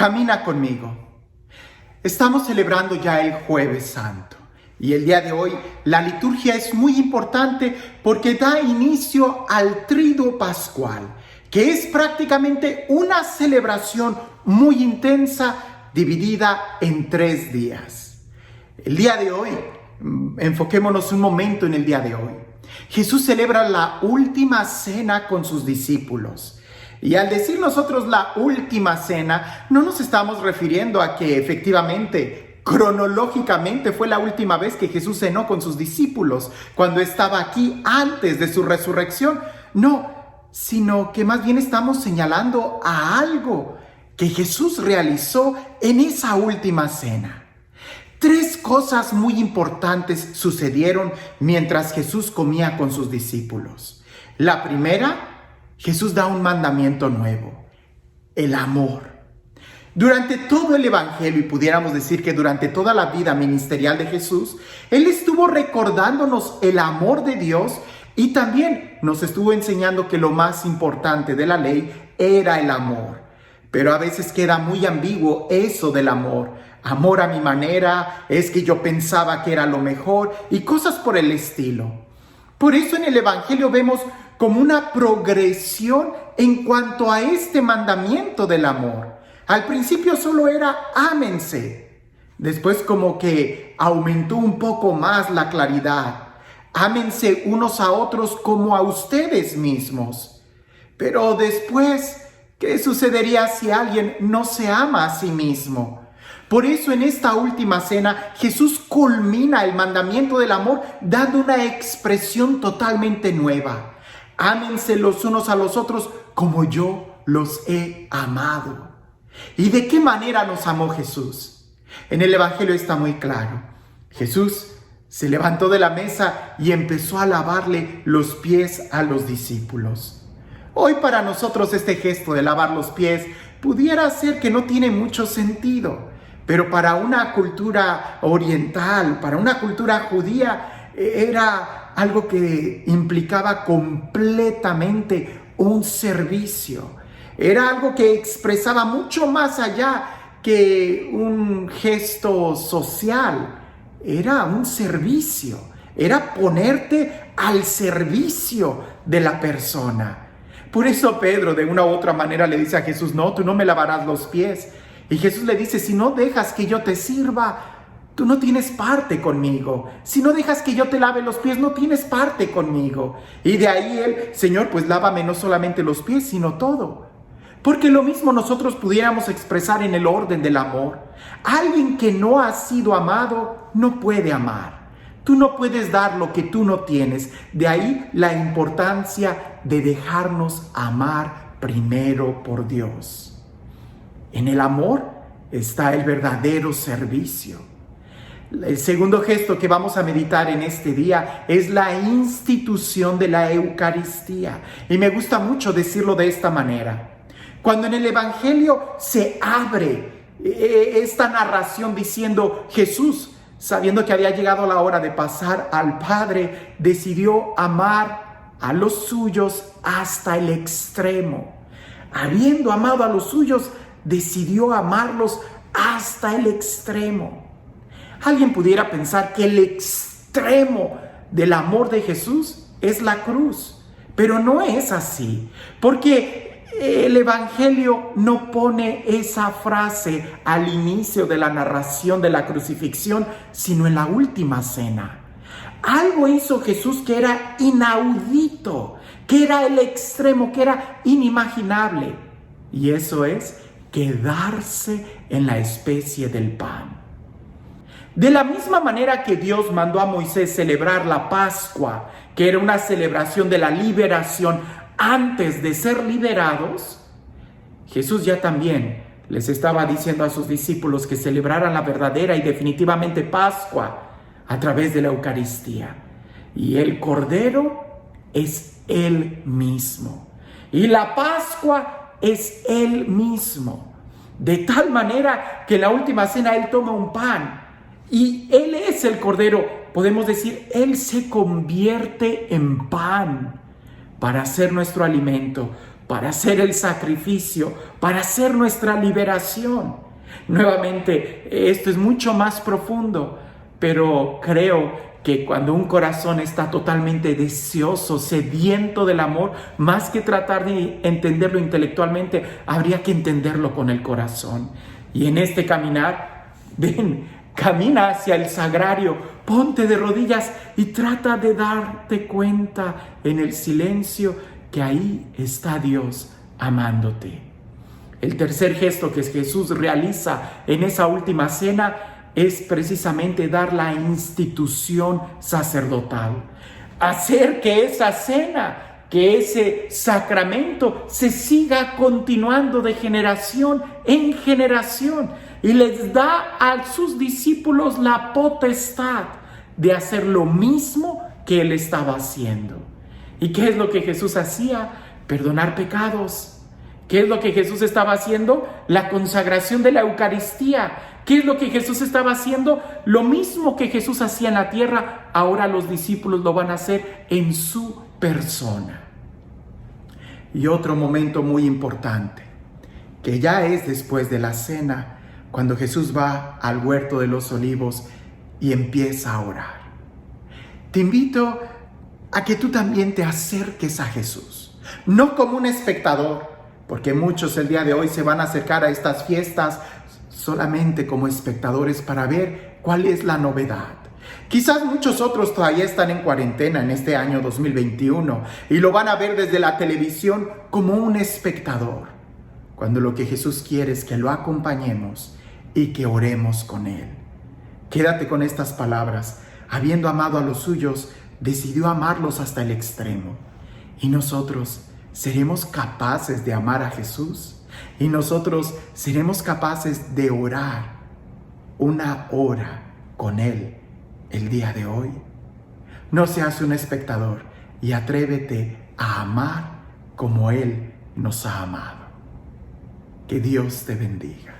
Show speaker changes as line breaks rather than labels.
Camina conmigo. Estamos celebrando ya el Jueves Santo y el día de hoy la liturgia es muy importante porque da inicio al Triduo Pascual, que es prácticamente una celebración muy intensa dividida en 3 días. El día de hoy, enfoquémonos un momento en el día de hoy. Jesús celebra la última cena con sus discípulos. Y al decir nosotros la última cena, no nos estamos refiriendo a que efectivamente, cronológicamente fue la última vez que Jesús cenó con sus discípulos, cuando estaba aquí antes de su resurrección. No, sino que más bien estamos señalando a algo que Jesús realizó en esa última cena. 3 cosas muy importantes sucedieron mientras Jesús comía con sus discípulos. La primera, Jesús da un mandamiento nuevo: el amor. Durante todo el Evangelio, y pudiéramos decir que durante toda la vida ministerial de Jesús, Él estuvo recordándonos el amor de Dios y también nos estuvo enseñando que lo más importante de la ley era el amor. Pero a veces queda muy ambiguo eso del amor. Amor a mi manera, es que yo pensaba que era lo mejor y cosas por el estilo. Por eso en el Evangelio vemos como una progresión en cuanto a este mandamiento del amor. Al principio solo era ámense. Después como que aumentó un poco más la claridad. Ámense unos a otros como a ustedes mismos. Pero después, ¿qué sucedería si alguien no se ama a sí mismo? Por eso en esta última cena Jesús culmina el mandamiento del amor dando una expresión totalmente nueva. Ámense los unos a los otros como yo los he amado. ¿Y de qué manera nos amó Jesús? En el Evangelio está muy claro. Jesús se levantó de la mesa y empezó a lavarle los pies a los discípulos. Hoy para nosotros este gesto de lavar los pies pudiera ser que no tiene mucho sentido, pero para una cultura oriental, para una cultura judía, era algo que implicaba completamente un servicio. Era algo que expresaba mucho más allá que un gesto social. Era un servicio. Era ponerte al servicio de la persona. Por eso Pedro de una u otra manera le dice a Jesús: no, tú no me lavarás los pies. Y Jesús le dice: si no dejas que yo te sirva, tú no tienes parte conmigo. Si no dejas que yo te lave los pies, no tienes parte conmigo. Y de ahí él: Señor, pues lávame no solamente los pies, sino todo. Porque lo mismo nosotros pudiéramos expresar en el orden del amor. Alguien que no ha sido amado no puede amar. Tú no puedes dar lo que tú no tienes. De ahí la importancia de dejarnos amar primero por Dios. En el amor está el verdadero servicio. El segundo gesto que vamos a meditar en este día es la institución de la Eucaristía. Y me gusta mucho decirlo de esta manera. Cuando en el Evangelio se abre esta narración diciendo: Jesús, sabiendo que había llegado la hora de pasar al Padre, decidió amar a los suyos hasta el extremo. Habiendo amado a los suyos, decidió amarlos hasta el extremo. Alguien pudiera pensar que el extremo del amor de Jesús es la cruz, pero no es así, porque el Evangelio no pone esa frase al inicio de la narración de la crucifixión, sino en la última cena. Algo hizo Jesús que era inaudito, que era el extremo, que era inimaginable, y eso es quedarse en la especie del pan. De la misma manera que Dios mandó a Moisés celebrar la Pascua, que era una celebración de la liberación antes de ser liberados, Jesús ya también les estaba diciendo a sus discípulos que celebraran la verdadera y definitivamente Pascua a través de la Eucaristía. Y el Cordero es Él mismo. Y la Pascua es Él mismo. De tal manera que en la última cena Él toma un pan y Él es el Cordero. Podemos decir, Él se convierte en pan para ser nuestro alimento. para hacer el sacrificio, para hacer nuestra liberación. Nuevamente, esto es mucho más profundo, pero creo que cuando un corazón está totalmente deseoso, sediento del amor, más que tratar de entenderlo intelectualmente, habría que entenderlo con el corazón. Y en este caminar, ven, camina hacia el sagrario, ponte de rodillas y trata de darte cuenta en el silencio que ahí está Dios amándote. El tercer gesto que Jesús realiza en esa última cena es precisamente dar la institución sacerdotal. Hacer que esa cena, que ese sacramento se siga continuando de generación en generación y les da a sus discípulos la potestad de hacer lo mismo que Él estaba haciendo. ¿Y qué es lo que Jesús hacía? Perdonar pecados. ¿Qué es lo que Jesús estaba haciendo? La consagración de la Eucaristía. ¿Qué es lo que Jesús estaba haciendo? Lo mismo que Jesús hacía en la tierra, ahora los discípulos lo van a hacer en su persona. Y otro momento muy importante, que ya es después de la cena, cuando Jesús va al huerto de los olivos y empieza a orar. Te invito a que tú también te acerques a Jesús, no como un espectador, porque muchos el día de hoy se van a acercar a estas fiestas solamente como espectadores para ver cuál es la novedad. Quizás muchos otros todavía están en cuarentena en este año 2021 y lo van a ver desde la televisión como un espectador, cuando lo que Jesús quiere es que lo acompañemos y que oremos con Él. Quédate con estas palabras. Habiendo amado a los suyos, decidió amarlos hasta el extremo. Y nosotros seremos capaces de amar a Jesús, y nosotros seremos capaces de orar una hora con Él el día de hoy. No seas un espectador y atrévete a amar como Él nos ha amado. Que Dios te bendiga.